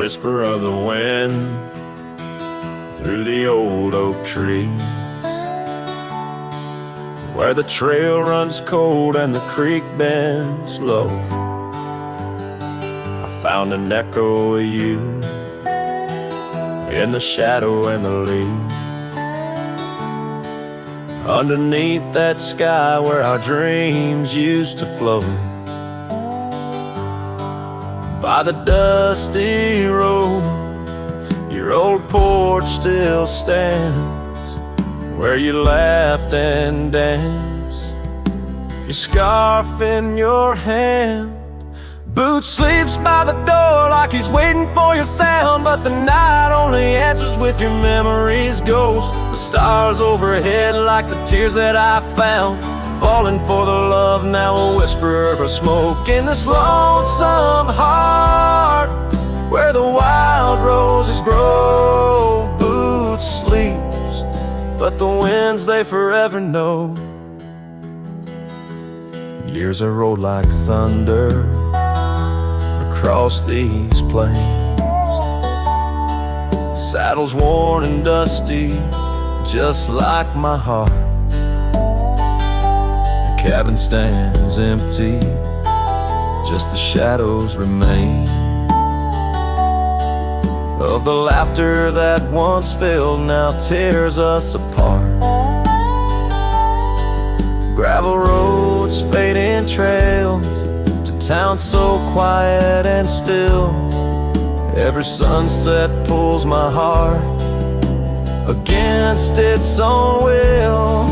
whisper of the wind through the old oak trees, where the trail runs cold and the creek bends low. I found an echo of you in the shadow and the leaves, underneath that sky where our dreams used to float. By the dusty road, your old porch still stands, where you laughed and danced, your scarf in your hand. Boots sleeps by the door like he's waiting for your sound, but the night only answers with your memory's ghost. The stars overhead like the tears that I found, falling for the love now a whisper of smoke in this lonesome heart, where the wild roses grow. Boots sleeps, but the winds they forever know. Years are rolled like thunder across these plains, saddles worn and dusty just like my heart. The cabin stands empty, just the shadows remain of the laughter that once filled, now tears us apart. Gravel roads, fading trails, town so quiet and still. Every sunset pulls my heart against its own will.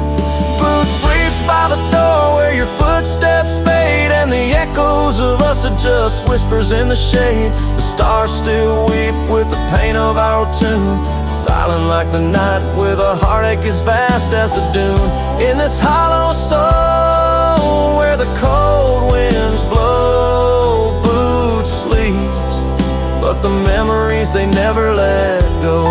Boots sleeps by the door where your footsteps fade, and the echoes of us are just whispers in the shade. The stars still weep with the pain of our tune, silent like the night with a heartache as vast as the dune. In this hollow soul where the cold winds blow, Boots sleeps, but the memories they never let go.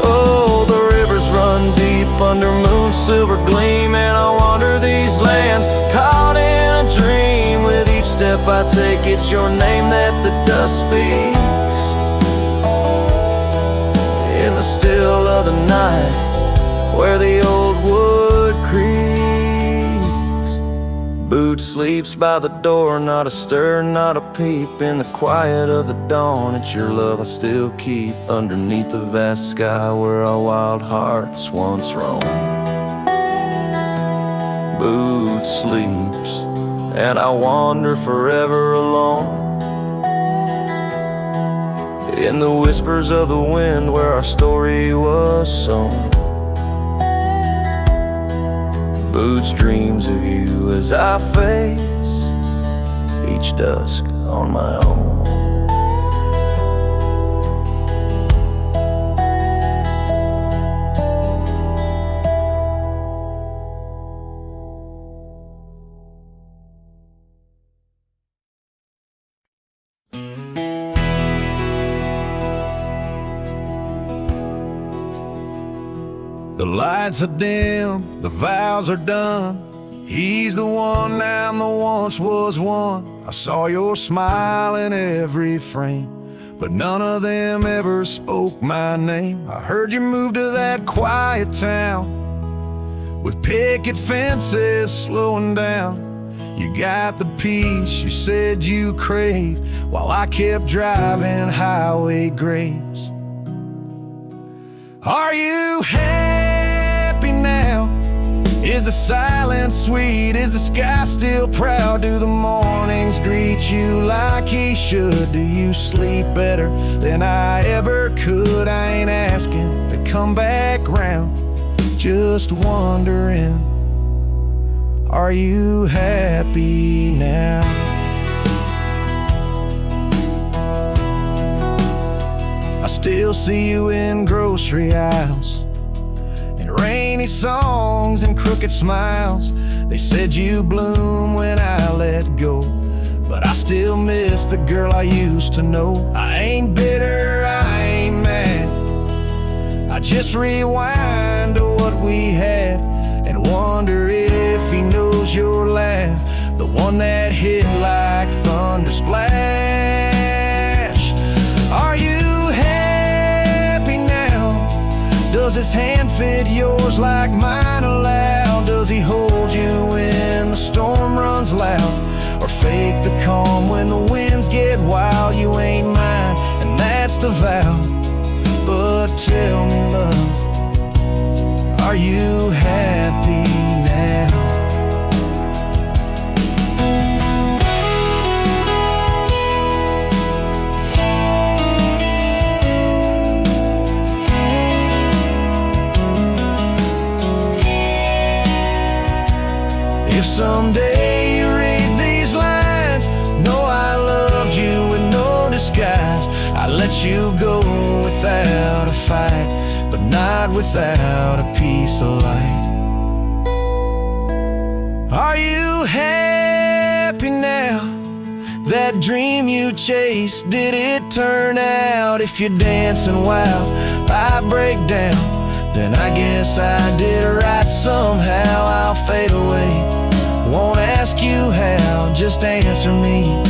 Oh, the rivers run deep under moon's silver gleam, and I wander these lands caught in a dream. With each step I take, it's your name that the dust speaks. In the still of the night, where the old wood creaks, Boots sleeps by the door, not a stir, not a peep. In the quiet of the dawn, it's your love I still keep, underneath the vast sky where our wild hearts once roamed. Boots sleeps, and I wander forever alone, in the whispers of the wind where our story was sown. Boots dreams of you as I face each dusk on my own. The lights are dim, the vows are done. He's the one, I'm the once was one. I saw your smile in every frame, but none of them ever spoke my name. I heard you moved to that quiet town with picket fences slowing down. You got the peace you said you craved, while I kept driving highway graves. Are you happy now? Is the silence sweet? Is the sky still proud? Do the mornings greet you like he should? Do you sleep better than I ever could? I ain't asking to come back round, just wondering, are you happy now? I still see you in grocery aisles, and rainy songs and crooked smiles. They said you bloom when I let go, but I still miss the girl I used to know. I ain't bitter, I ain't mad, I just rewind to what we had and wonder if he knows your laugh, the one that hit like thunder splash. fit yours like mine allow? Does he hold you when the storm runs loud, or fake the calm when the winds get wild? You ain't mine, and that's the vow. But tell me, love, are you happy now? If someday you read these lines, know I loved you with no disguise. I let you go without a fight, but not without a piece of light. Are you happy now? That dream you chased, did it turn out? If you're dancing wild, I break down, then I guess I did right somehow. I'll fade away, won't ask you how, just answer me.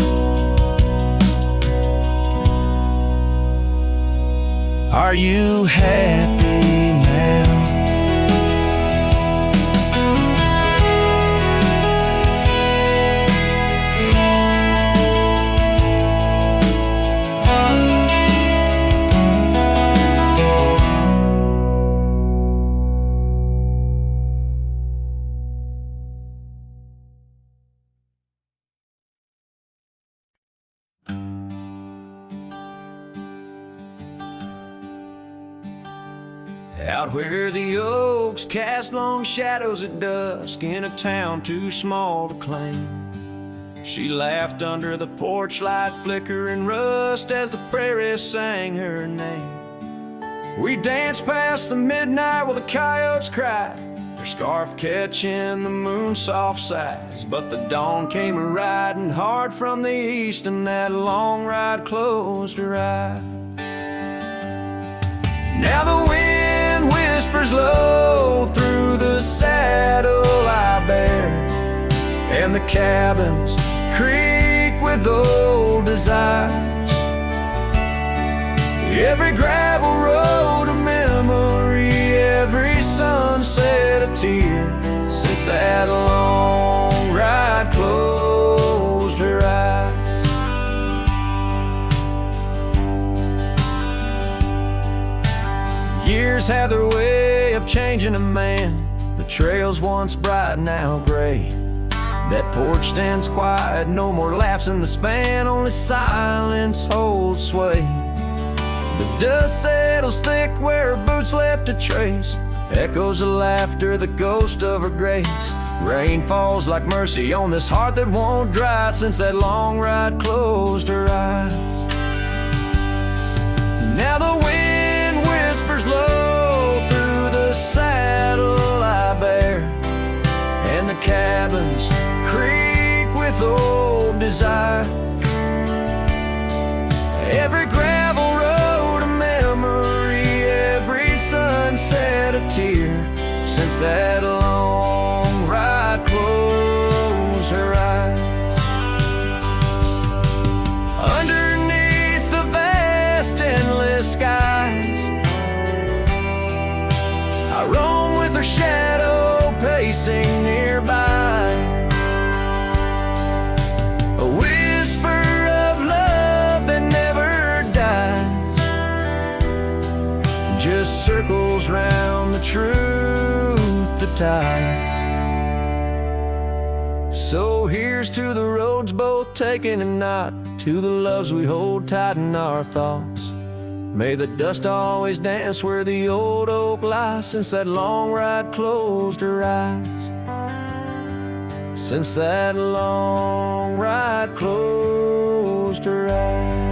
Are you happy now? Out where the oaks cast long shadows at dusk, in a town too small to claim, she laughed under the porch light flickering rust as the prairie sang her name. We danced past the midnight while the coyotes cried, their scarf catching the moon's soft sighs. But the dawn came a-riding hard from the east, and that long ride closed her eyes. Now the wind whispers low through the saddle I bear, and the cabins creak with old desires. Every gravel road a memory, every sunset a tear, since that long ride closed her eyes. Years have their way of changing a man. The trails once bright, now gray. That porch stands quiet, no more laughs in the span, only silence holds sway. The dust settles thick where her boots left a trace, echoes of laughter, the ghost of her grace. Rain falls like mercy on this heart that won't dry, since that long ride closed her eyes. Now the wind whispers low through the saddle I bear, and the cabins creak with old desire. Every gravel road a memory, every sunset a tear, since that long ride closed her eyes. Underneath the vast endless skies, I roam with her shadow pacing nearby. A whisper of love that never dies, just circles round the truth that ties. So here's to the roads both taken and not, to the loves we hold tight in our thoughts. May the dust always dance where the old oak lies, since that long ride closed her eyes. Since that long ride closed her eyes.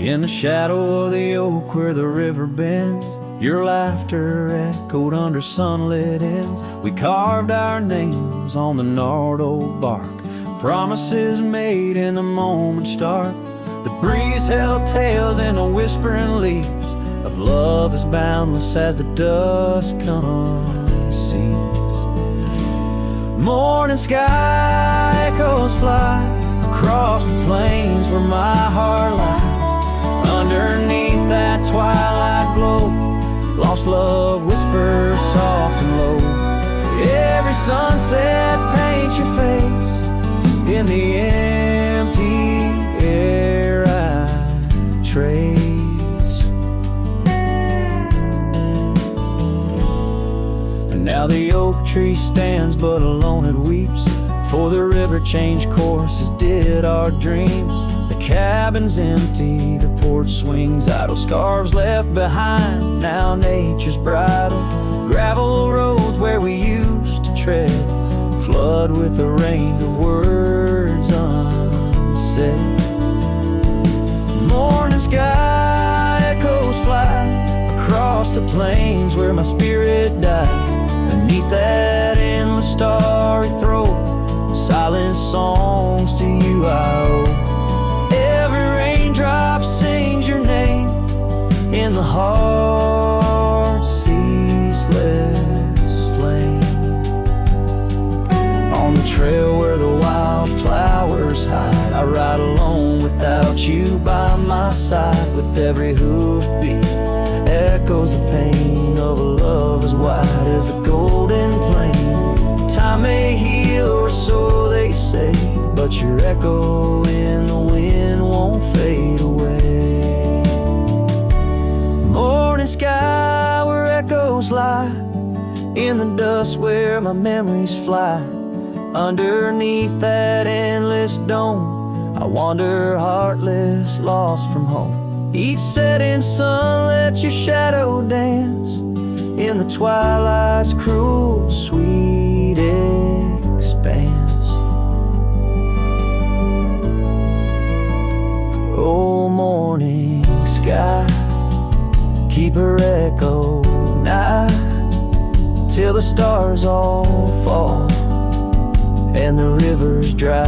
In the shadow of the oak where the river bends, your laughter echoed under sunlit ends. We carved our names on the gnarled oak bark, Promises made in a moment's dark. The breeze held tales in the whispering leaves of love as boundless as the dusk unsees. Morning sky echoes fly across the plains where my heart lies. Underneath that twilight glow, lost love whispers soft and low. Every sunset paints your face in the empty air I trace. And now the oak tree stands but alone it weeps, for the river changed course as did our dreams. The cabin's empty, the porch swings idle, scarves left behind, now nature's bridle. Gravel roads where we used to tread flood with a rain of words unsaid. Morning sky echoes fly across the plains where my spirit dies. Beneath that endless starry throat, silent songs to you I owe. Every raindrop sings your name in the heart's ceaseless flame. On the trail where the wildflowers hide, I ride alone without you by my side. With every hoofbeat echoes the pain of a love as wide as the golden plain. Time may heal, or so they say, but your echo in the wind won't fade away. Morning sky where echoes lie, in the dust where my memories fly. Underneath that endless dome, I wander heartless, lost from home. Each setting sun lets your shadow dance in the twilight's cruel, sweet expanse. Oh, morning sky, keep her echo nigh till the stars all fall and the river's dry.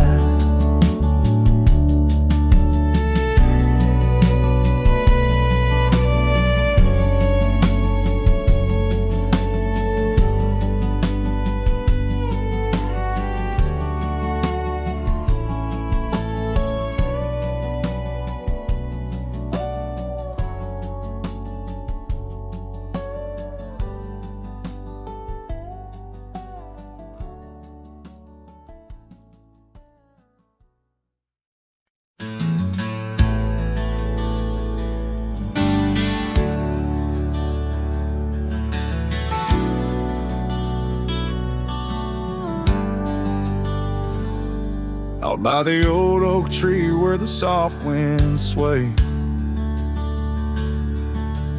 Out by the old oak tree where the soft winds sway,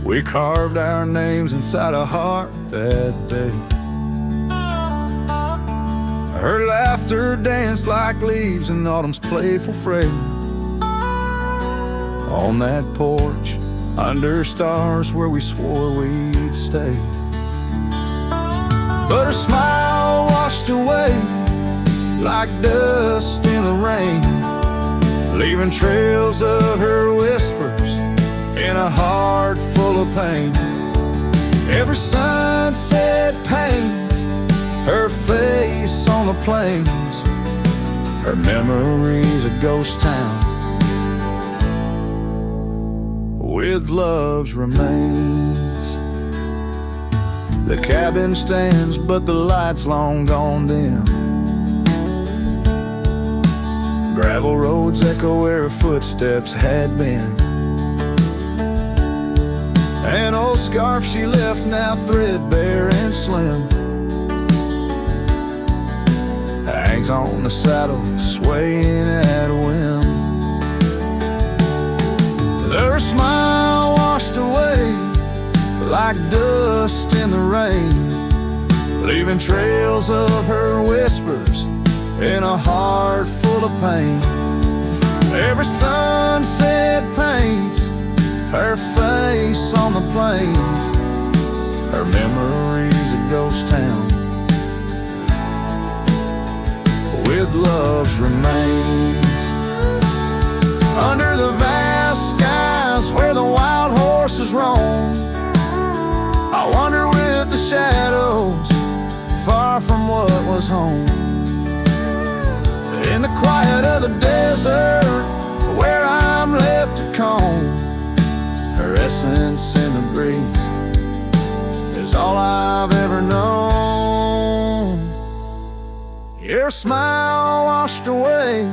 we carved our names inside a heart that day. Her laughter danced like leaves in autumn's playful fray. On that porch, under stars where we swore we'd stay. But her smile washed away like dust in the rain, leaving trails of her whispers in a heart full of pain. Every sunset paints her face on the plains, her memories a ghost town with love's remains. The cabin stands but the light's long gone dim. Gravel roads echo where her footsteps had been. An old scarf she left now threadbare and slim hangs on the saddle, swaying at a whim. Her smile washed away like dust in the rain, leaving trails of her whispers in a heart full of pain. Every sunset paints her face on the plains, her memories a ghost town with love's remains. Under the vast skies where the wild horses roam, I wander with the shadows, far from what was home. In the quiet of the desert, where I'm left to comb, her essence in the breeze is all I've ever known. Your smile washed away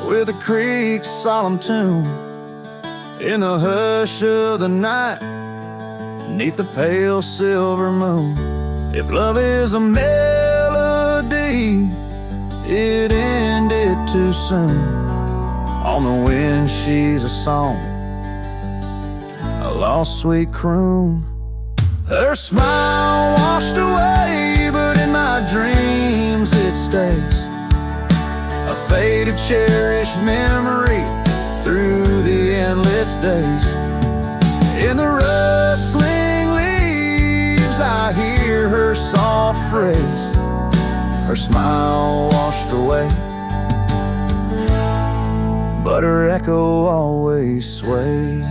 with the creek's solemn tune. In the hush of the night, neath the pale silver moon. If love is a melody, it ended too soon. On the wind she's a song, a lost sweet croon. Her smile washed away, but in my dreams it stays, a faded, cherished memory through the endless days. In the rustling leaves I hear her soft phrase, her smile washed away, but her echo always sways.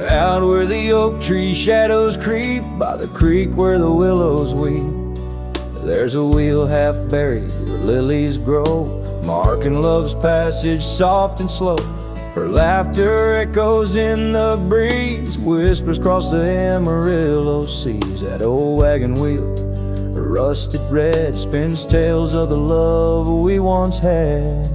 Out where the oak tree shadows creep, by the creek where the willows weep, there's a wheel half buried where lilies grow, marking love's passage soft and slow. Her laughter echoes in the breeze, whispers across the Amarillo seas. That old wagon wheel, rusted red, spins tales of the love we once had.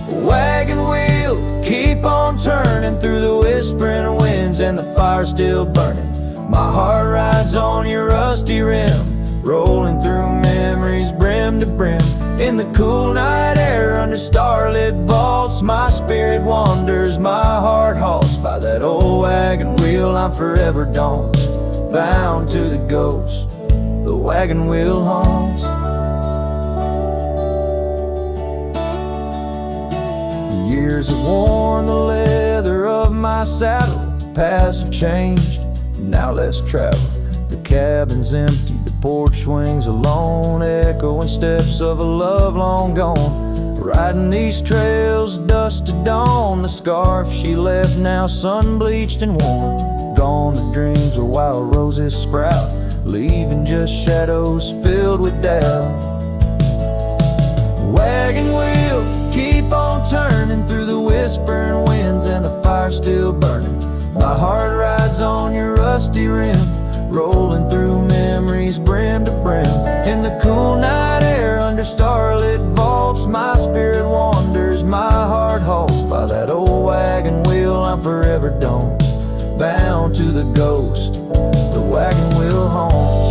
Wagon wheel, keep on turning through the whispering winds, and the fire's still burning. My heart rides on your rusty rim, rolling through memories brim to brim. In the cool night air under starlit vaults, my spirit wanders, my heart halts. By that old wagon wheel I'm forever dawned, bound to the ghost the wagon wheel haunts. Years have worn the leather of my saddle, paths have changed, now let's travel. The cabin's empty, the porch swings alone, echoing steps of a love long gone. Riding these trails, dust to dawn, the scarf she left now sun-bleached and worn. Gone the dreams where wild roses sprout, leaving just shadows filled with doubt. Wagon wheel, keep on turning through the whispering winds, and the fire's still burning. My heart rides on your rusty rim, rolling through memories brim to brim. In the cool night air under starlit vaults, my spirit wanders, my heart halts. By that old wagon wheel I'm forever dawned, bound to the ghost the wagon wheel haunts.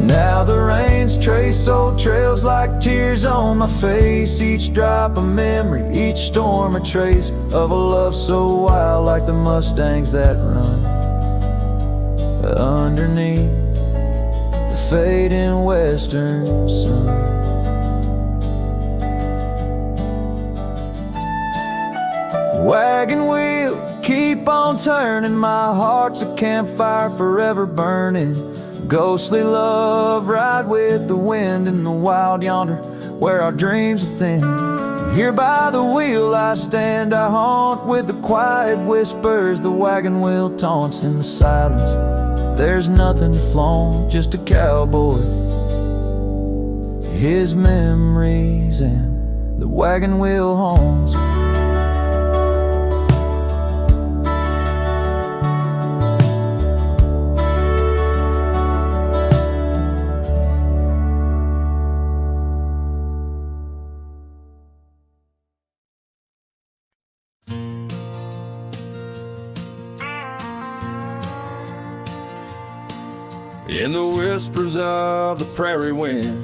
Now the rains trace old trails like tears on my face, each drop a memory, each storm a trace of a love so wild, like the mustangs that run underneath the fading western sun. Wagon wheel, keep on turning, my heart's a campfire forever burning. Ghostly love, ride with the wind in the wild yonder, where our dreams are thin. Here by the wheel I stand, I haunt with the quiet whispers the wagon wheel taunts. In the silence there's nothing to flaunt, just a cowboy, his memories, and the wagon wheel haunts. In the whispers of the prairie wind,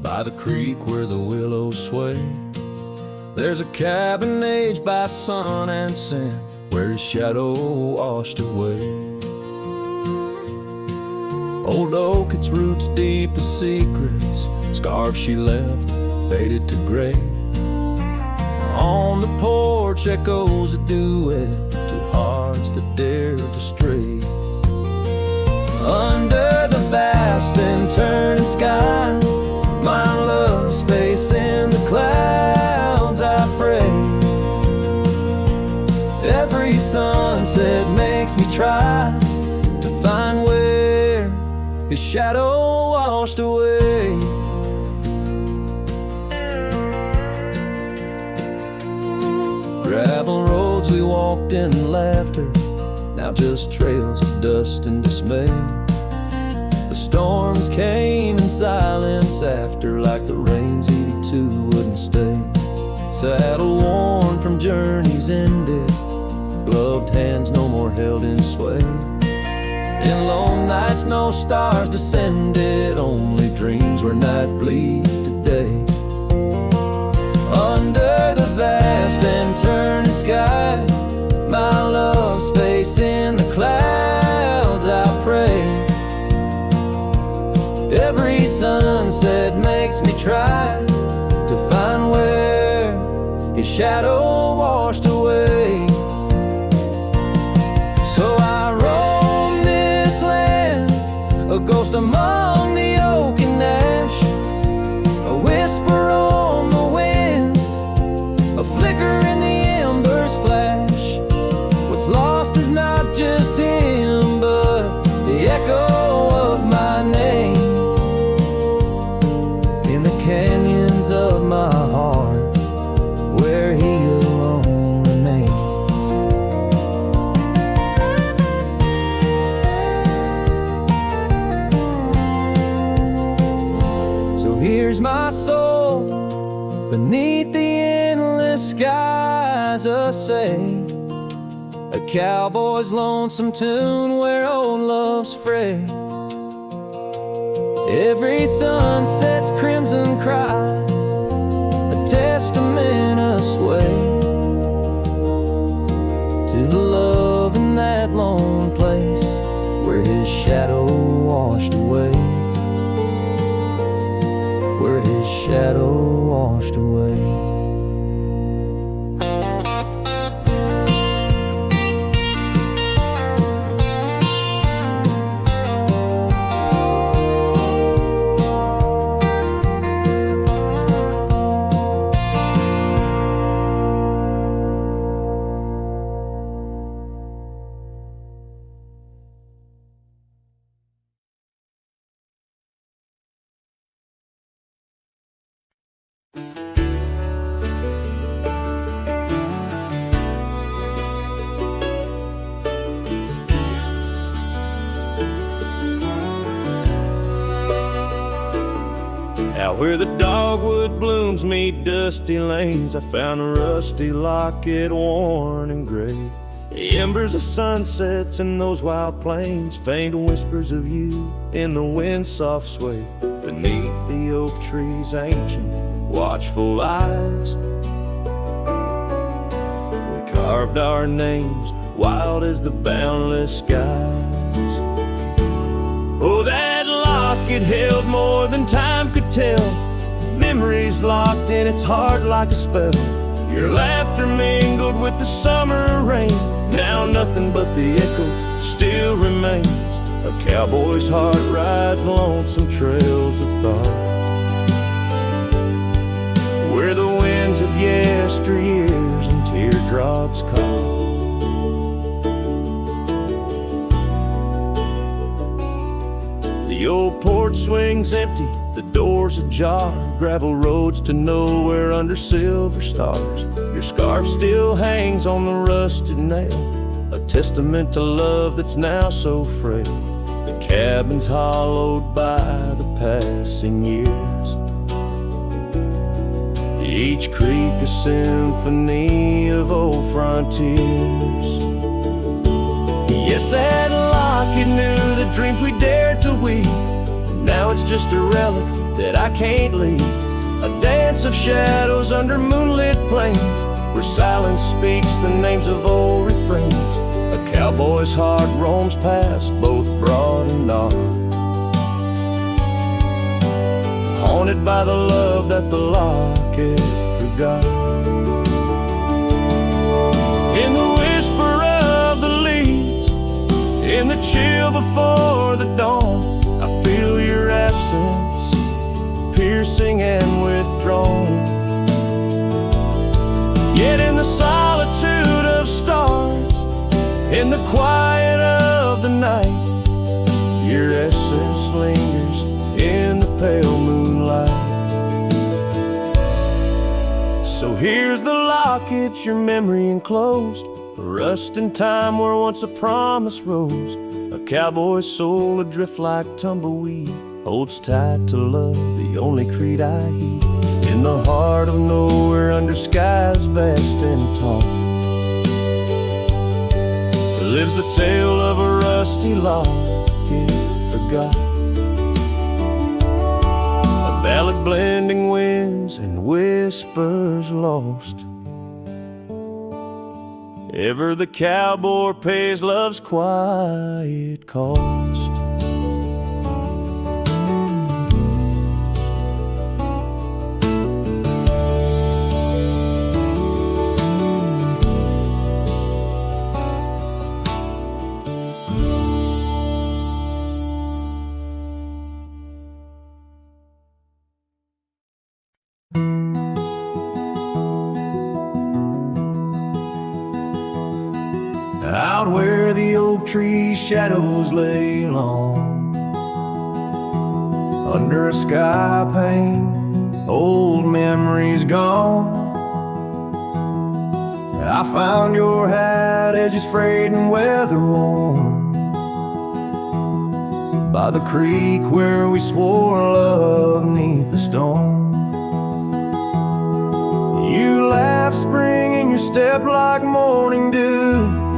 by the creek where the willows sway, There's a cabin aged by sun and sand, where his shadow washed away. Old oak, its roots deep as secrets, scarf she left faded to gray. On the porch echoes a duet to hearts that dare to stray. Under the vast and turning sky, my love's face in the clouds, I pray. Every sunset makes me try to find where his shadow washed away. Gravel roads we walked in laughter, now just trails of dust and dismay. The storms came in silence after, like the rains he too wouldn't stay. Saddle worn from journeys ended, gloved hands no more held in sway. In lone nights no stars descended, only dreams where night bleeds today. Under the vast and turning sky, my love's face in the clouds, I pray. Every sunset makes me try to find where his shadow washed away. So I roam this land, a ghost among the oak and ash, a whisper on the wind, a flicker in the embers flash. What's lost is not just him, but the echo of my name in the canyons of my heart, where he alone remains. So here's my soul beneath the endless skies, a say, a cowboy's lonesome tune where old love's fray. Every sunset's crimson cry, a testament of sway to the love in that lone place where his shadow washed away, where his shadow washed away. Out where the dogwood blooms meet dusty lanes, I found a rusty locket worn and gray. The embers of sunsets in those wild plains, faint whispers of you in the wind's soft sway. Beneath the oak tree's ancient, watchful eyes, we carved our names wild as the boundless skies. Oh, that locket held more than time could tell, memories locked in its heart like a spell. Your laughter mingled with the summer rain, now nothing but the echo still remains. A cowboy's heart rides lonesome trails of thought, where the winds of yesteryears and teardrops caught. The old porch swings empty, the doors ajar, gravel roads to nowhere under silver stars. Your scarf still hangs on the rusted nail, a testament to love that's now so frail. The cabin's hollowed by the passing years, each creek a symphony of old frontiers. Yes, that locket knew the dreams we dared to weave, now it's just a relic that I can't leave, a dance of shadows under moonlit plains, where silence speaks the names of old refrains. A cowboy's heart roams past both broad and dark, haunted by the love that the locket forgot. In the whisper of the leaves, in the chill before the dawn, I feel your absence, piercing and withdrawn. Yet in the solitude of stars, in the quiet of the night, your essence lingers in the pale moonlight. So here's the locket, your memory enclosed, a rust in time where once a promise rose. A cowboy's soul adrift like tumbleweed holds tight to love, the only creed I heed. In the heart of nowhere, under skies vast and taut, lives the tale of a rusty locket forgot. A ballad blending winds and whispers lost. Ever the cowboy pays love's quiet cost. Out where the oak tree shadows lay long, under a sky pane, old memories gone. I found your hat, edges frayed and weather worn, by the creek where we swore love 'neath the storm. You laughed spring in your step like morning dew,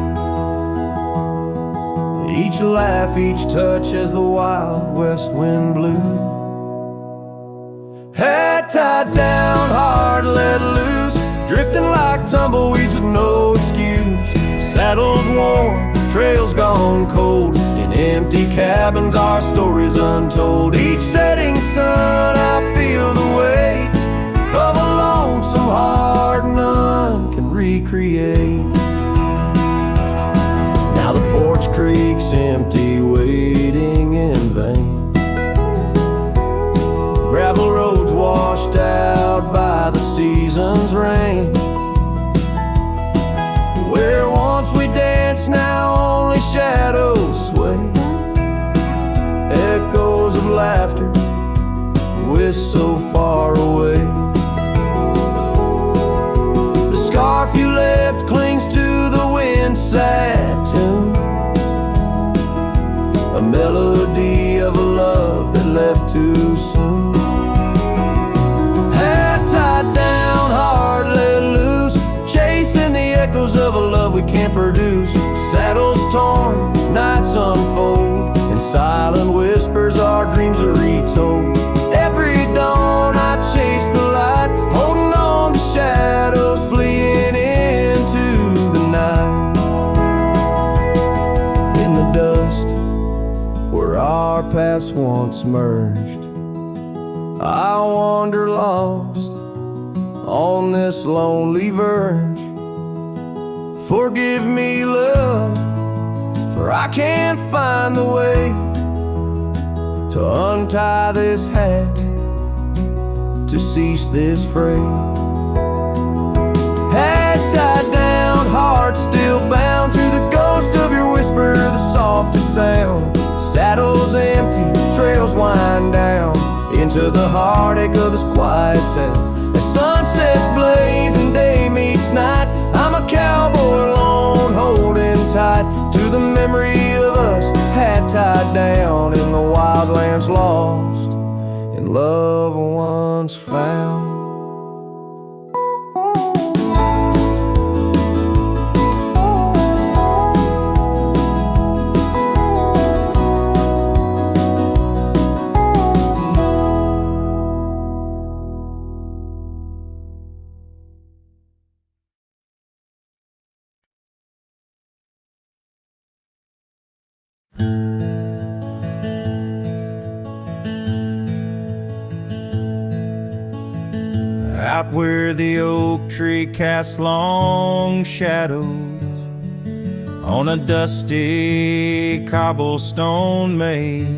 each laugh, each touch as the wild west wind blew. Head tied down, heart let loose, drifting like tumbleweeds with no excuse. Saddles worn, trails gone cold, in empty cabins our stories untold. Each setting sun I feel the weight of a lonesome heart none can recreate. Now the porch creak's empty, waiting in vain. Gravel roads washed out by the season's rain. Where once we danced, now only shadows sway. Echoes of laughter whisk so far away. The scarf you left clings to the wind, sad tune, a melody of a love that left too soon. Head tied down, heart let loose, chasing the echoes of a love we can't produce. Saddles torn, nights unfold, in silent whispers our dreams are retold. Every dawn I chase the light, holding on to shadows, fleeing into the night. In the dust where our paths once merged, I wander lost on this lonely verge. Forgive me, love, for I can't find the way to untie this hat, to cease this fray. Head tied down, heart still bound to the ghost of your whisper, the softest sound. Saddles empty, trails wind down into the heartache of this quiet town. As sunsets blaze and day meets night, I'm a cowboy alone, holding tight to the memory of us, hat tied down in the wildlands, lost in love once found. out where the oak tree casts long shadows on a dusty cobblestone maze.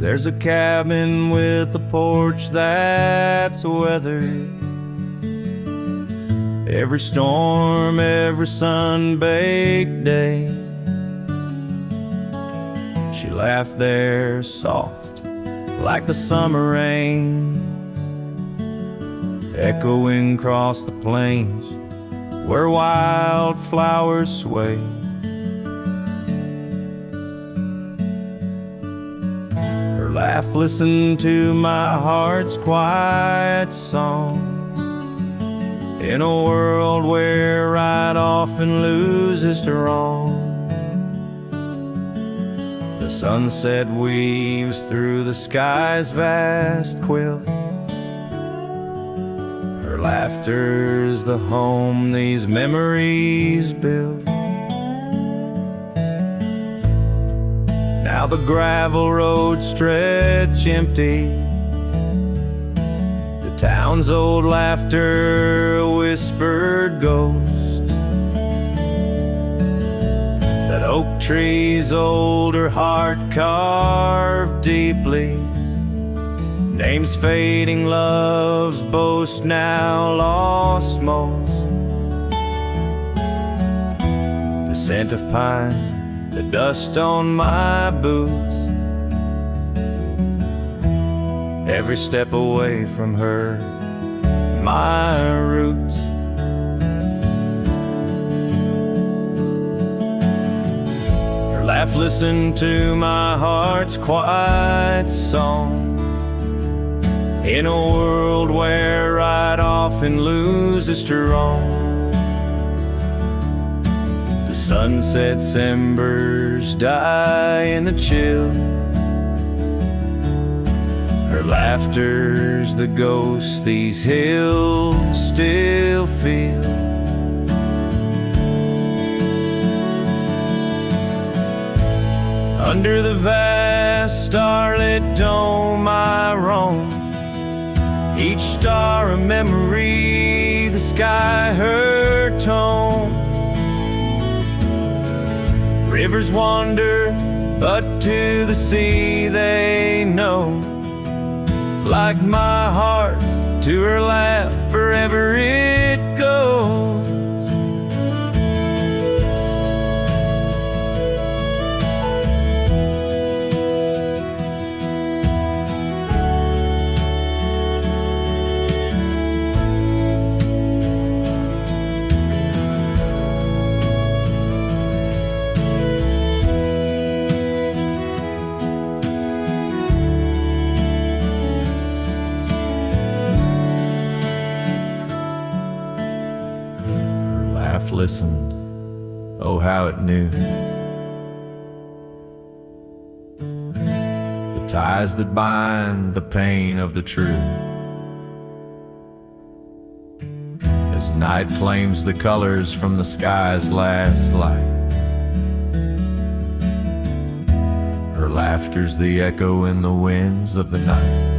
There's a cabin with a porch that's weathered every storm, every sun-baked day. She laughed there soft like the summer rain, echoing across the plains where wildflowers sway. Her laugh listened to my heart's quiet song, in a world where right often loses to wrong. The sunset weaves through the sky's vast quilt. Her laughter's the home these memories build. Now the gravel roads stretch empty, the town's old laughter a whispered ghost. That oak tree's older heart carved deeply, names fading, love's boast now lost most. The scent of pine, the dust on my boots, every step away from her, my roots. Her laugh listened to my heart's quiet song, in a world where right often loses to wrong. The sunset's embers die in the chill, her laughter's the ghost these hills still feel. Under the vast starlit dome I roam, each star a memory, the sky her tone. Rivers wander, but to the sea they know, like my heart to her laugh wherever it goes. Listened, oh how it knew the ties that bind the pain of the true. As night claims the colors from the sky's last light, her laughter's the echo in the winds of the night.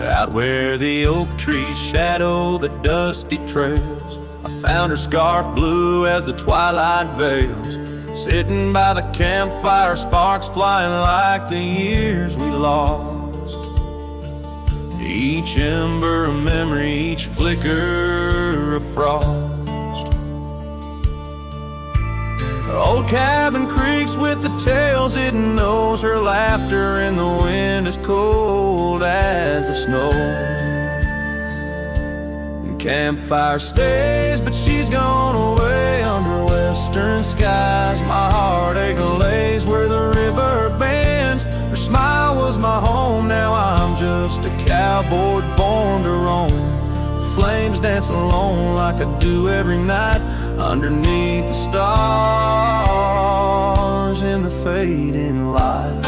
Out where the oak trees shadow the dusty trails, I found her scarf blue as the twilight veils. Sitting by the campfire, sparks flying like the years we lost. each ember a memory, each flicker a frost. Her old cabin creaks with the tales it knows, her laughter in the wind as cold as the snow. Campfire stays, but she's gone away under western skies. My heartache lays where the river bends. Her smile was my home, now I'm just a cowboy born to roam. Flames dance alone like I do every night, underneath the stars in the fading light.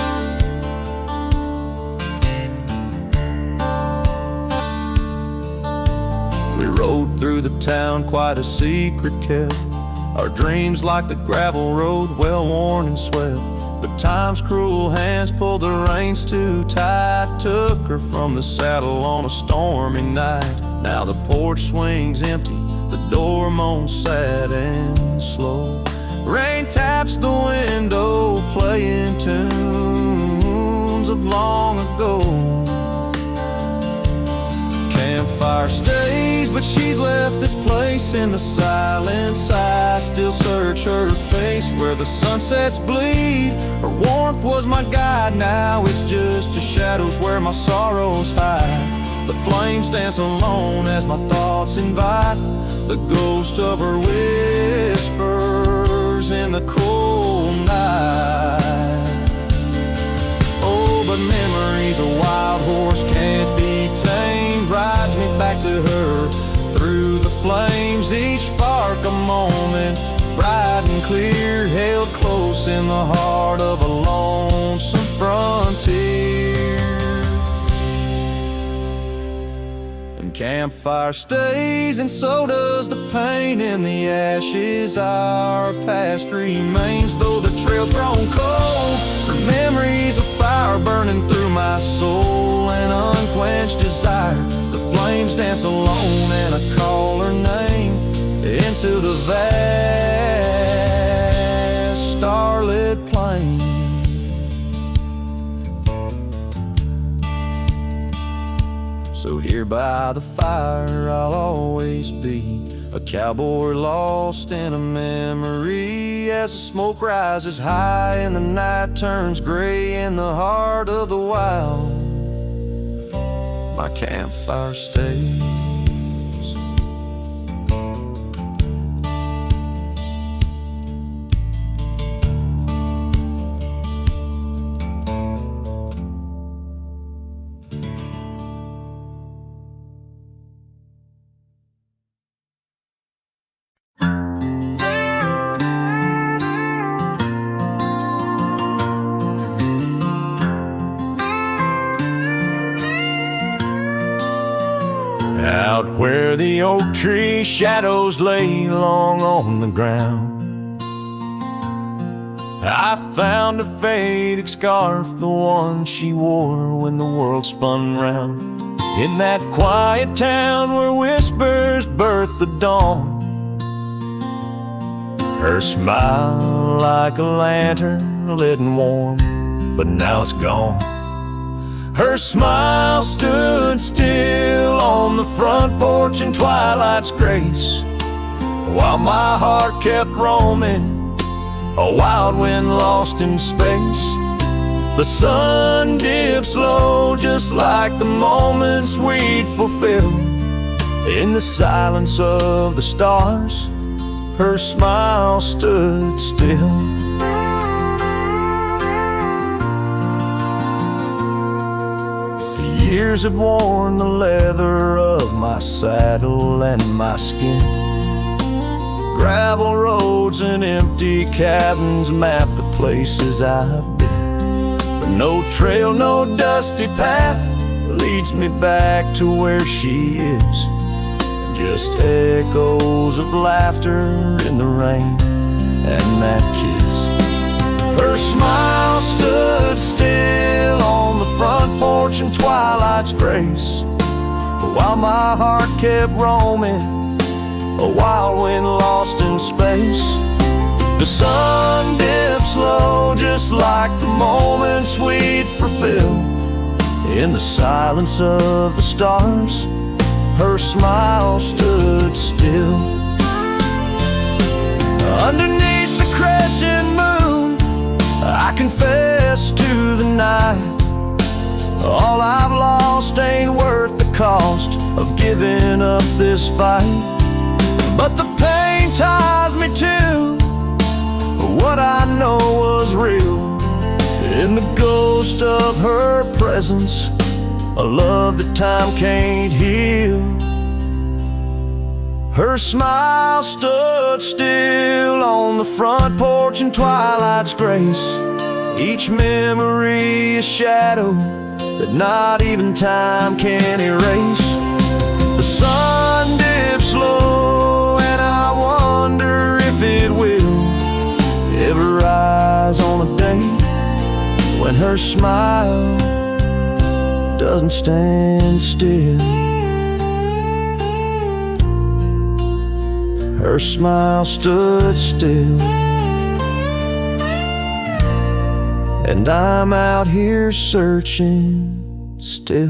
We rode through the town, quite a secret kept. Our dreams like the gravel road, well worn and swept. But time's cruel hands pulled the reins too tight, took her from the saddle on a stormy night. Now the porch swings empty, the door moans sad and slow. Rain taps the window, playing tunes of long ago. Campfire stays, but she's left this place in the silence. I still search her face where the sunsets bleed. Her warmth was my guide, now it's just the shadows where my sorrows hide. The flames dance alone as my thoughts invite the ghost of her whispers in the cold night. Oh, but memories a wild horse can't be tamed, rides me back to her through the flames. Each spark a moment, bright and clear, held close in the heart of a lonesome frontier. And campfire stays, and so does the pain in the ashes. Our past remains, though the trail's grown cold. Her memories of fire burning through my soul, an unquenched desire. The flames dance alone, and I call her name into the vast starlit plain. So here by the fire I'll always be, a cowboy lost in a memory. As the smoke rises high and the night turns gray in the heart of the wild, my campfire stays. Out where the oak tree shadows lay long on the ground, I found a faded scarf, the one she wore when the world spun round. In that quiet town where whispers birth the dawn, her smile like a lantern lit and warm, but now it's gone. Her smile stood still on the front porch in twilight's grace, while my heart kept roaming, a wild wind lost in space. The sun dips low just like the moments we'd fulfill. In the silence of the stars, her smile stood still. Years have worn the leather of my saddle and my skin. Gravel roads and empty cabins map the places I've been, but no trail, no dusty path leads me back to where she is. Just echoes of laughter in the rain and that kiss. Her smile stood still on the front porch in twilight's grace, while my heart kept roaming, a wild wind lost in space. The sun dips low just like the moments we'd fulfill. In the silence of the stars, her smile stood still. Underneath the crescent moon, I confess to the night, all I've lost ain't worth the cost of giving up this fight. But the pain ties me to what I know was real. In the ghost of her presence, a love that time can't heal. Her smile stood still on the front porch in twilight's grace. Each memory a shadow that not even time can erase. The sun dips low and I wonder if it will ever rise on a day when her smile doesn't stand still. Her smile stood still, and I'm out here searching still.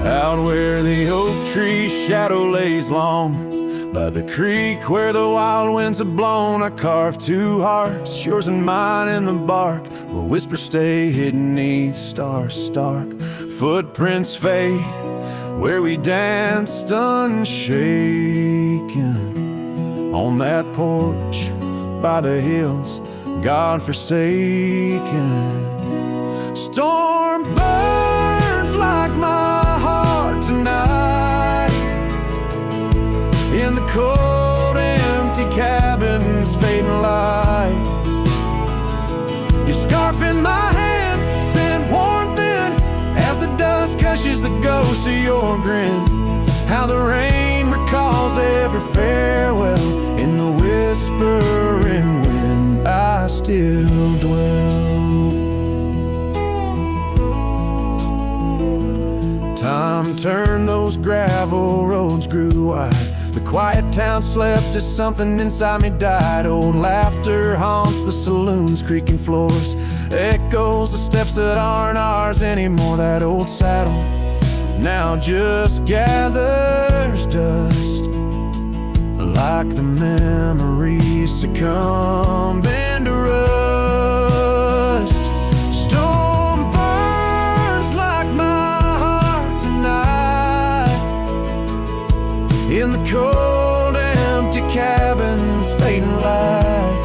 Out where the oak tree shadow lays long, by the creek where the wild winds have blown, I carved two hearts, yours and mine, in the bark, where whispers stay hidden neath stars stark. Footprints fade where we danced unshaken, on that porch by the hills, God-forsaken. Storm burns like my heart tonight, in the cold, empty cabin's fading light. Your scarf in my hand sent warmth in as the dust cushions the ghost of your grin. How the rain recalls every farewell in the whispering wind. I still dwell. Time turned, those gravel roads grew wide. The quiet town slept as something inside me died. Old laughter haunts the saloons, creaking floors, echoes the steps that aren't ours anymore. That old saddle now just gathers dust, like the memories succumbing to rust. Storm burns like my heart tonight, in the cold, empty cabin's fading light.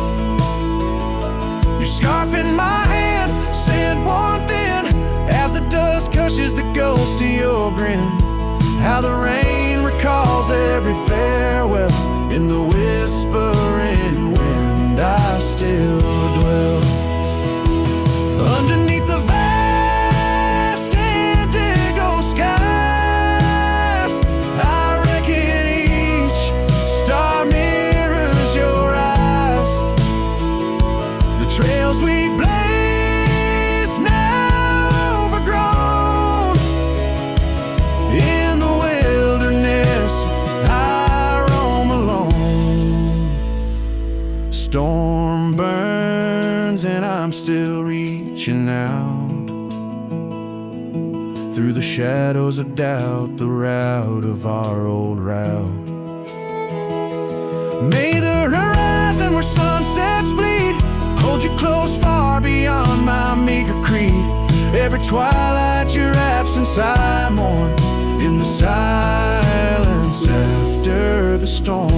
Your scarf in my hand sent warmth in as the dust cushions the ghost of your grin. How the rain recalls every farewell in the whispering wind. I still dwell underneath the vast indigo skies. I reckon each star mirrors your eyes. The trails we blaze now overgrown, in the wilderness I roam alone. Storm burns and I'm still reaching out through the shadows of doubt, the route of our old route. May the horizon where sunsets bleed hold you close far beyond my meager creed. Every twilight your absence I mourn, in the silence after the storm.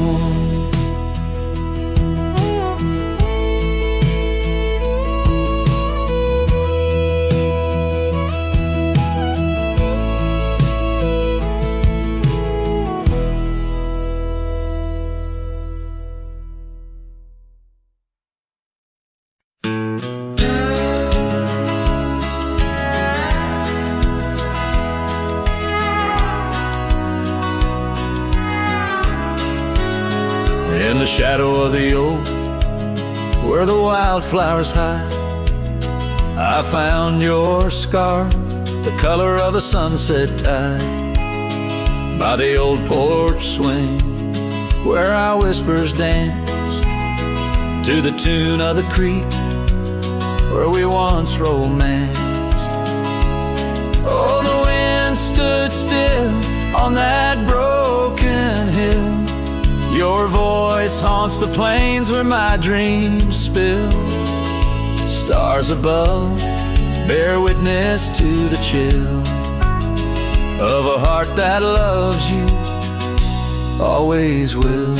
In the shadow of the oak, where the wildflowers hide. I found your scarf, the color of a sunset tide, by the old porch swing where our whispers dance, to the tune of the creek where we once romanced. Oh, the wind stood still on that broken hill. Your voice haunts the plains where my dreams spill. Stars above bear witness to the chill of a heart that loves you, always will.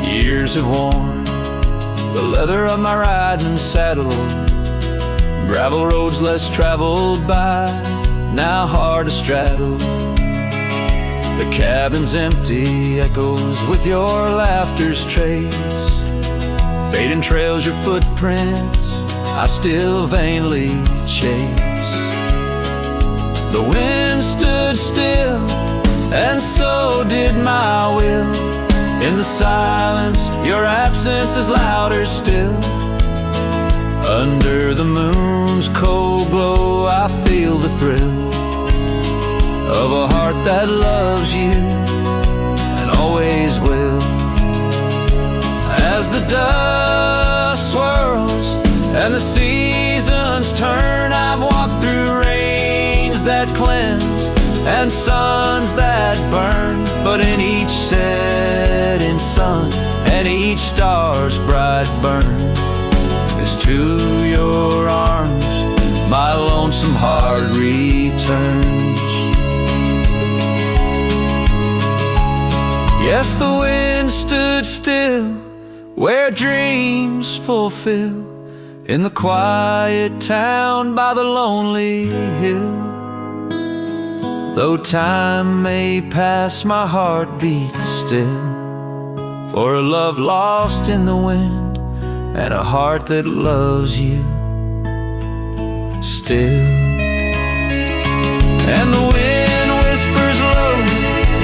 Years have worn the leather of my riding saddle, gravel roads less traveled by, now hard to straddle. The cabin's empty, echoes with your laughter's trace, fading trails your footprints I still vainly chase. The wind stood still, and so did my will. In the silence, your absence is louder still. Under the moon's cold glow, I feel the thrill of a heart that loves you and always will. As the dust swirls and the seasons turn, I've walked through rains that cleanse and suns that burn, but in each setting sun and each star's bright burn is to your arms my lonesome heart returns. Yes, the wind stood still where dreams fulfill, in the quiet town by the lonely hill. Though time may pass, my heart beats still, for a love lost in the wind and a heart that loves you still. And the wind whispers low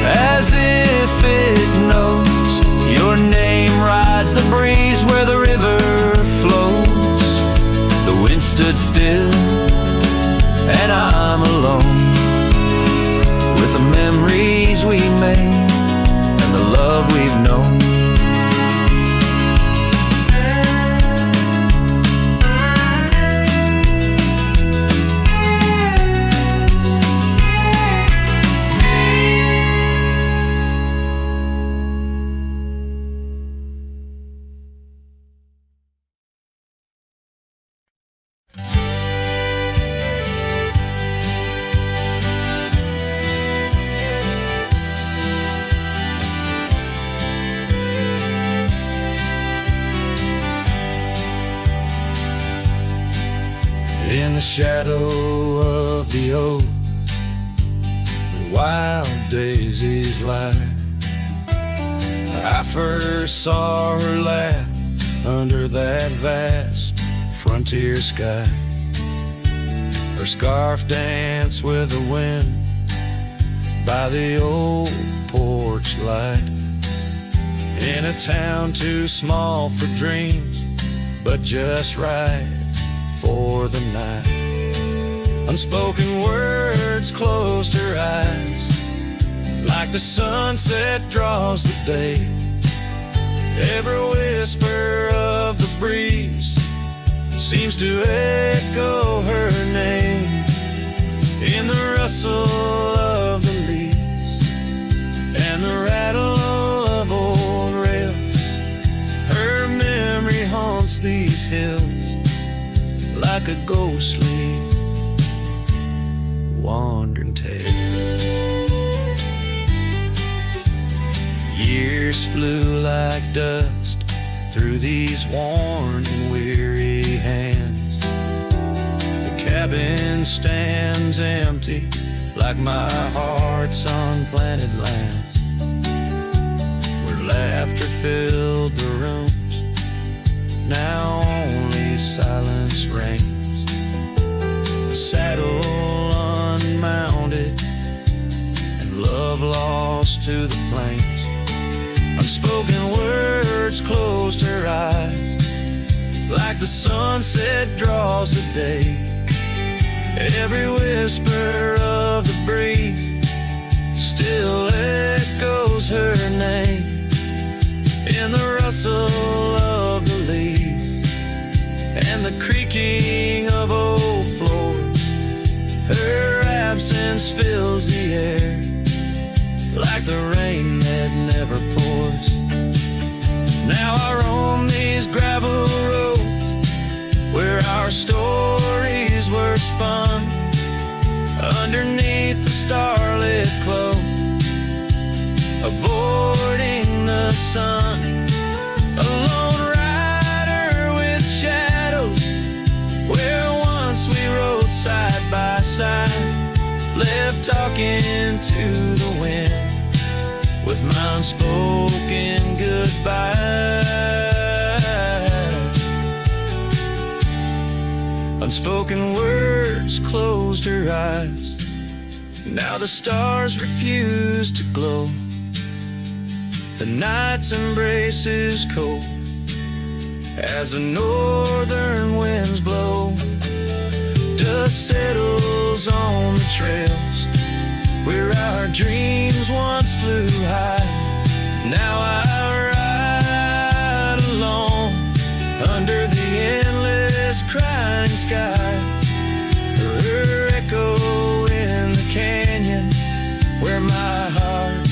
as if it knows your name rides the breeze where the river flows. The wind stood still and I'm alone with the memories we made and the love we've known. In the shadow of the oak, the wild daisies lie. I first saw her laugh under that vast frontier sky. Her scarf danced with the wind by the old porch light. In a town too small for dreams, but just right for the night. Unspoken words closed her eyes, like the sunset draws the day. Every whisper of the breeze seems to echo her name in the rustle of the leaves and the rattle of old rails. Her memory haunts these hills like a ghostly wandering tale. Years flew like dust through these worn and weary hands. The cabin stands empty like my heart's unplanted lands, where laughter filled the rooms, now only silence reigns. The saddle unmounted, to the plains. Unspoken words closed her eyes, like the sunset draws the day. Every whisper of the breeze still echoes her name in the rustle of the leaves and the creaking of old floors. Her absence fills the air like the rain that never pours. Now I roam these gravel roads where our stories were spun underneath the starlit glow, avoiding the sun. A lone rider with shadows, where once we rode side by side, left talking to the wind with my unspoken goodbye. Unspoken words closed her eyes. Now the stars refuse to glow. The night's embrace is cold as the northern winds blow. Dust settles on the trails where our dreams once flew high. Now I ride alone under the endless crying sky. Her echo in the canyon where my heart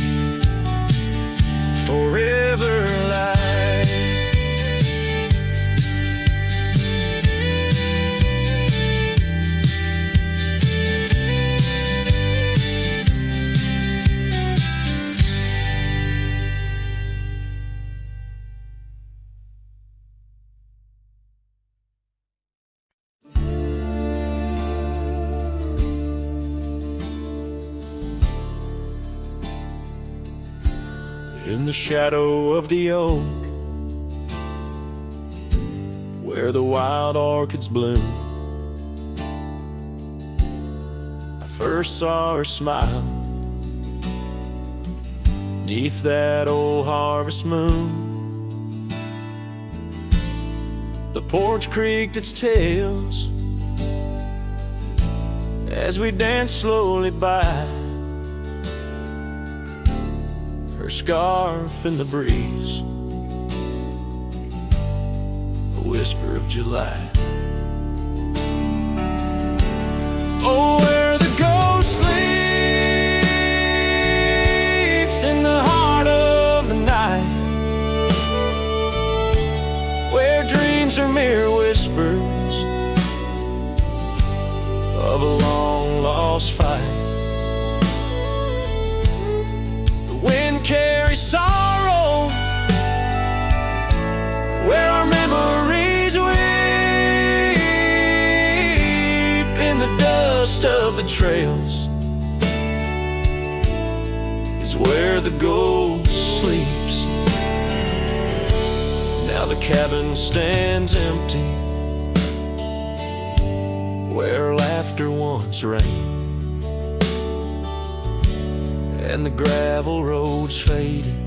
forever lies. In the shadow of the oak, where the wild orchids bloom, I first saw her smile neath that old harvest moon. The porch creaked its tails as we danced slowly by, her scarf in the breeze, a whisper of July. Oh, where the ghost sleeps in the heart of the night, where dreams are mere whispers of a long lost fight. Carry sorrow where our memories weep in the dust of the trails is where the ghost sleeps. Now the cabin stands empty where laughter once reigned, and the gravel roads faded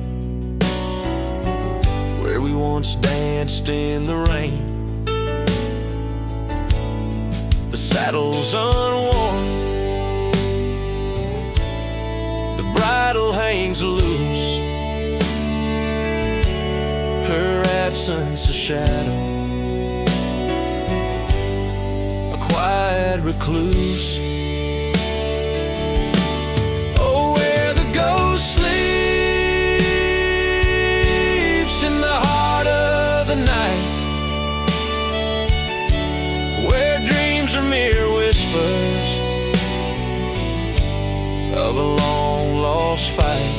where we once danced in the rain. The saddle's unworn, the bridle hangs loose, her absence a shadow, a quiet recluse. Sleeps in the heart of the night, where dreams are mere whispers of a long lost fight.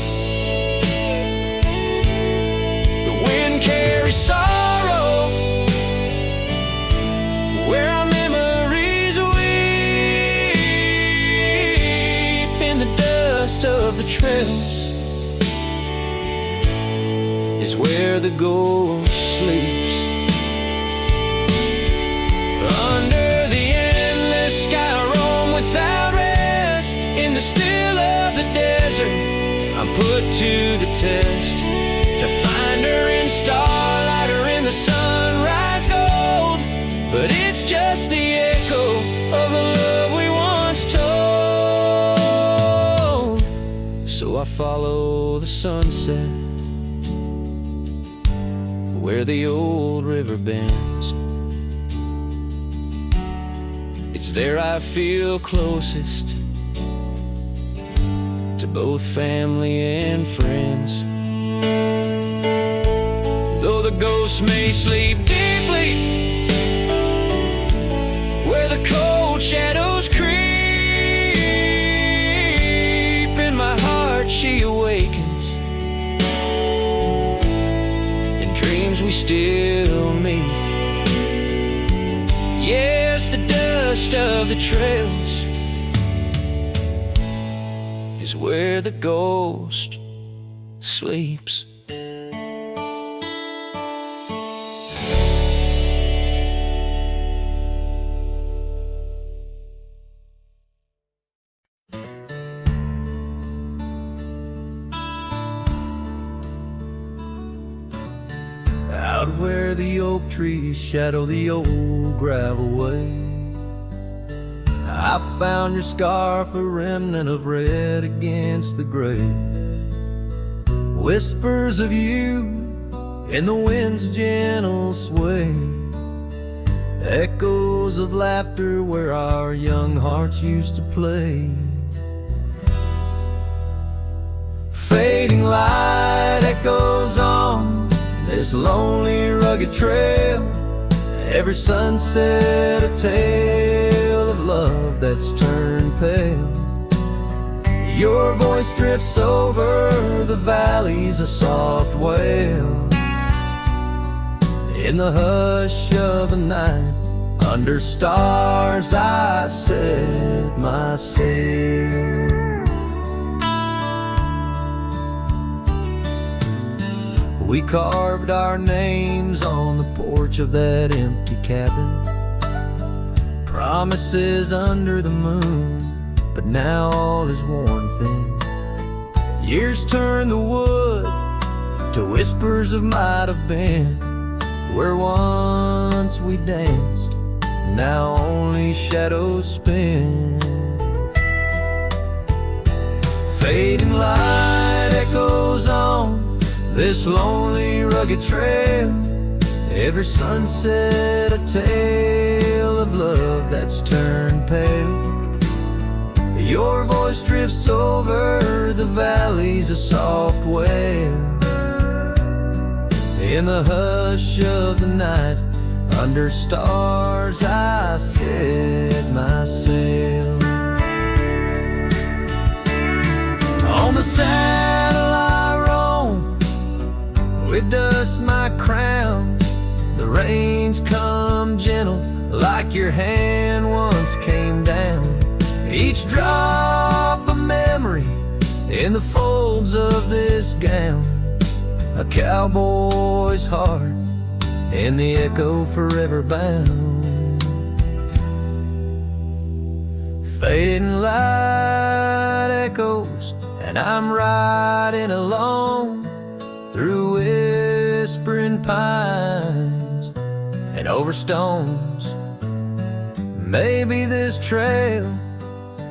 The wind carries sorrow where our memories weep in the dust of the trails is where the ghost sleeps. Under the endless sky I roam without rest, in the still of the desert I'm put to the test, to find her in starlight or in the sunrise gold. But it's just the echo of the love we once told. So I follow the sunset where the old river bends. It's there I feel closest to both family and friends. Though the ghosts may sleep deeply where the cold shadows creep, in my heart she awakens. In dreams we still meet. Yes, the dust of the trails is where the ghost sleeps. Out where the oak trees shadow the old gravel way, I found your scarf, a remnant of red against the gray. Whispers of you in the wind's gentle sway, echoes of laughter where our young hearts used to play. Fading light echoes on this lonely rugged trail, every sunset a tale of love that's turned pale. Your voice drifts over the valleys, a soft wail. In the hush of the night, under stars I set my sail. We carved our names on the porch of that empty cabin, promises under the moon, but now all is worn thin. Years turn the wood to whispers of might have been, where once we danced, now only shadows spin. Fading light echoes on this lonely rugged trail, every sunset a tale of love that's turned pale. Your voice drifts over the valleys, a soft wail. In the hush of the night, under stars I set my sail. On the saddle I roam, with dust my crown. The rains come gentle like your hand once came down. Each drop a memory in the folds of this gown, a cowboy's heart in the echo forever bound. Fading light echoes, and I'm riding alone through whispering pines and over stones. Maybe this trail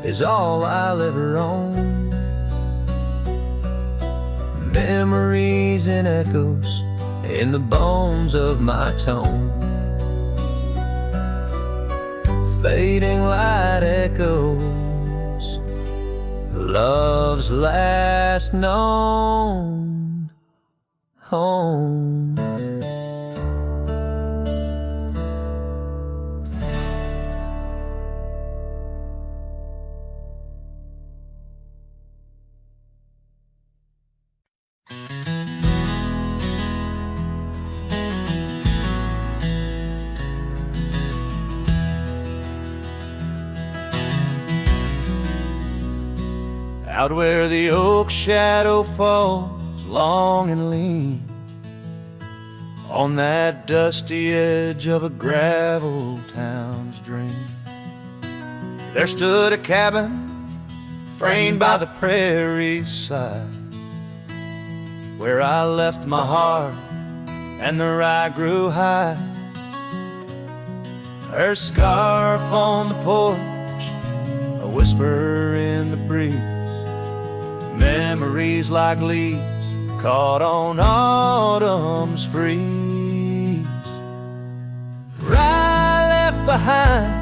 is all I'll ever own. Memories and echoes in the bones of my tone. Fading light echoes, love's last known home. Out where the oak shadow falls long and lean, on that dusty edge of a gravel town's dream, there stood a cabin framed by the prairie's side, where I left my heart and the rye grew high. Her scarf on the porch, a whisper in the breeze, memories like leaves caught on autumn's freeze. Rye left behind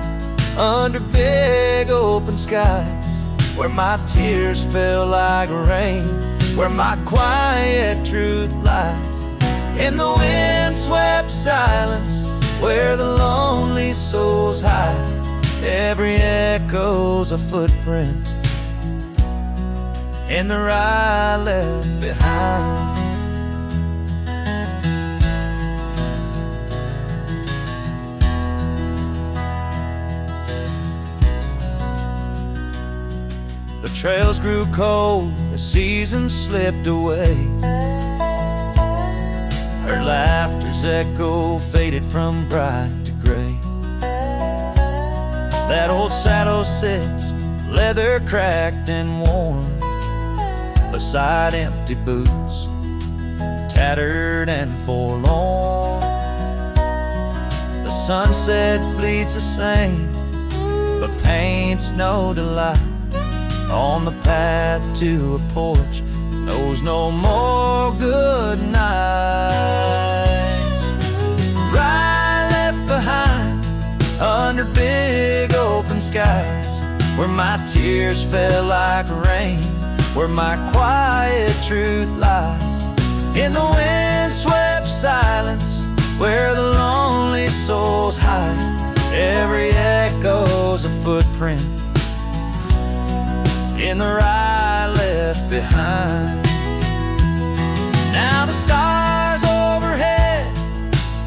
under big open skies, where my tears fell like rain, where my quiet truth lies. In the wind-swept silence, where the lonely souls hide, every echo's a footprint in the rye left behind. The trails grew cold, the seasons slipped away. Her laughter's echo faded from bright to gray. That old saddle sits, leather cracked and worn, beside empty boots, tattered and forlorn. The sunset bleeds the same, but paints no delight on the path to a porch, knows no more good nights. Rye left behind under big open skies, where my tears fell like rain, where my quiet truth lies. In the wind-swept silence, where the lonely souls hide, every echo's a footprint in the rye left behind. Now the stars overhead,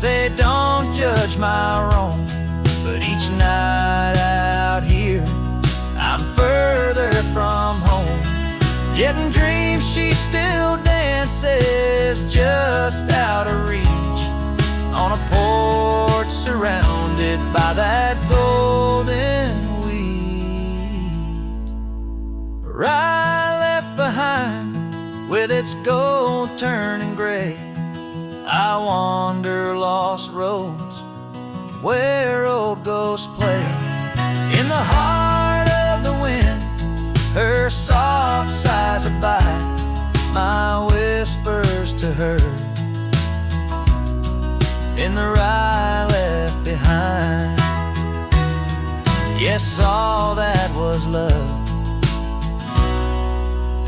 they don't judge my wrong, but each night out here I'm further from home. Yet in dreams she still dances just out of reach, on a porch surrounded by that golden wheat. Rye left behind with its gold turning gray, I wander lost roads where old ghosts play. In the heart of the wind, her soft sighs abide, my whispers to her in the rye left behind. Yes, all that was love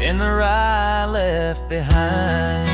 in the rye left behind.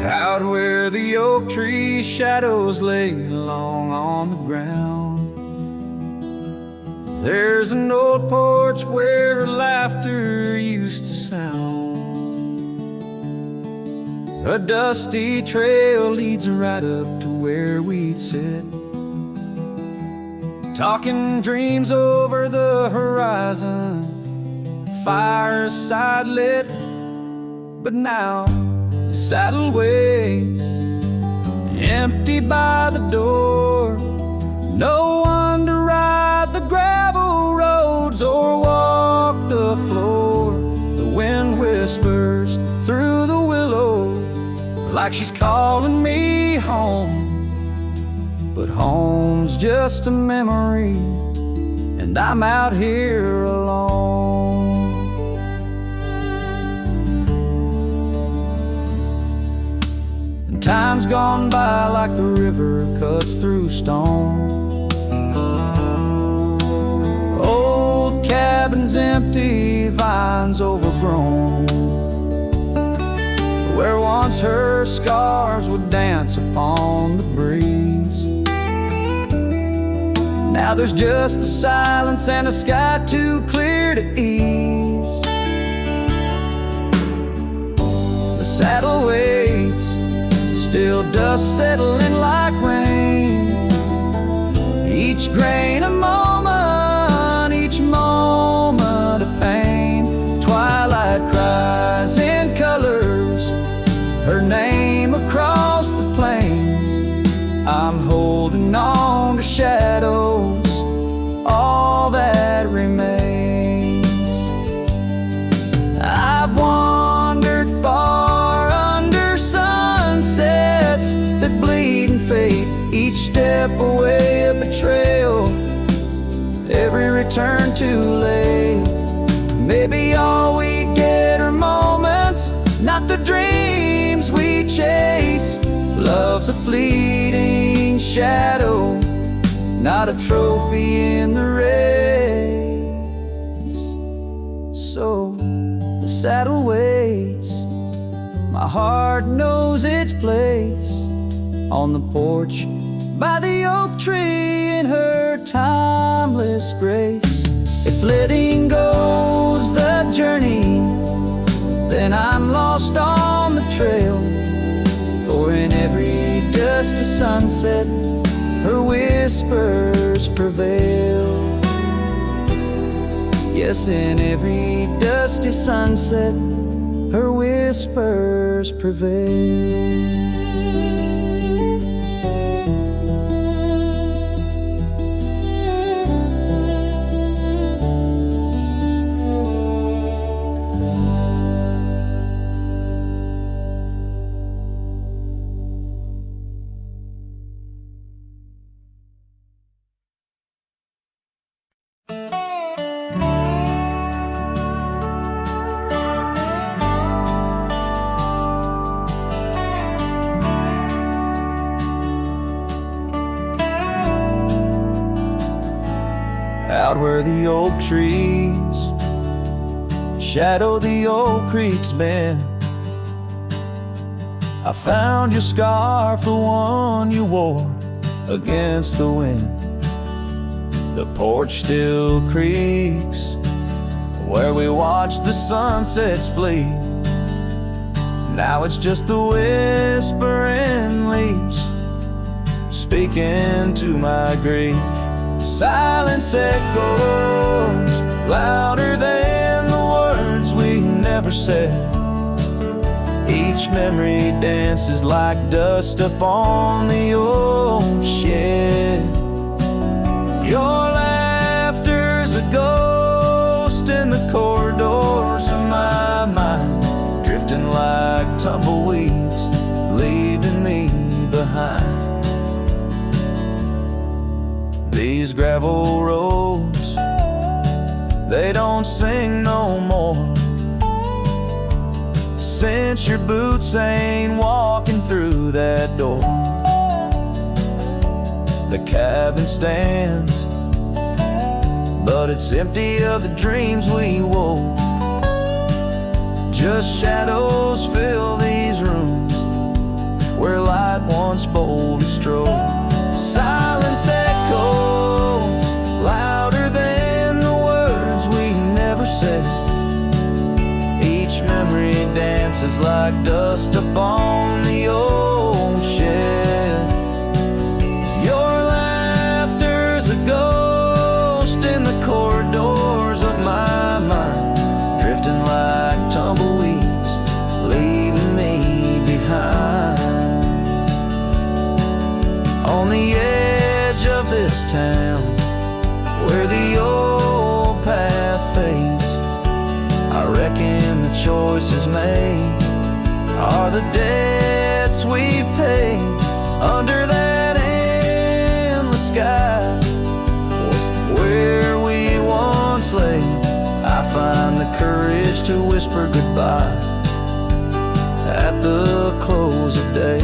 Out where the oak tree shadows lay long on the ground, there's an old porch where laughter used to sound. A dusty trail leads right up to where we'd sit, talking dreams over the horizon, fireside lit. But now the saddle waits, empty by the door. No one to ride the gravel roads or walk the floor. The wind whispers through the willow like she's calling me home, but home's just a memory, and I'm out here alone. Time's gone by like the river cuts through stone. Old cabins empty, vines overgrown, where once her scars would dance upon the breeze. Now there's just the silence and a sky too clear to ease. The saddle waits, still dust settling like rain. each grain a moment, each moment of pain. Twilight cries in colors, her name across the plains. I'm holding on to shadows, all that remains. I've wandered far under sunsets that bleed and fade, each step away a betrayal, every return too late. Maybe all we get are moments, not the dreams we chase. Love's a fleeting shadow, not a trophy in the race. So the saddle waits, my heart knows its place on the porch by the oak tree in her timeless grace. If letting go's the journey, then I'm lost on the trail. For in every dusty sunset, her whispers prevail. Yes, in every dusty sunset, her whispers prevail. Out where the oak trees shadow the old creek's bend, I found your scarf, the one you wore against the wind. The porch still creaks where we watched the sunsets bleed. Now it's just the whispering leaves speaking to my grief. Silence echoes louder than the words we never said. Each memory dances like dust upon the old shed. Your laughter's a ghost in the corridors of my mind, drifting like tumbleweeds, leaving me behind. These gravel roads, they don't sing no more, since your boots ain't walking through that door. The cabin stands, but it's empty of the dreams we wove. Just shadows fill these rooms where light once boldly strode. Silence echoes louder than the words we never said. Each memory dances like dust upon the old shed. Your laughter's a ghost in the corridors of my mind, drifting like tumbleweeds, leaving me behind. On the edge of this town, where the old path fades, I reckon the choices made are the debts we've paid. Under that endless sky was where we once lay. I find the courage to whisper goodbye at the close of day.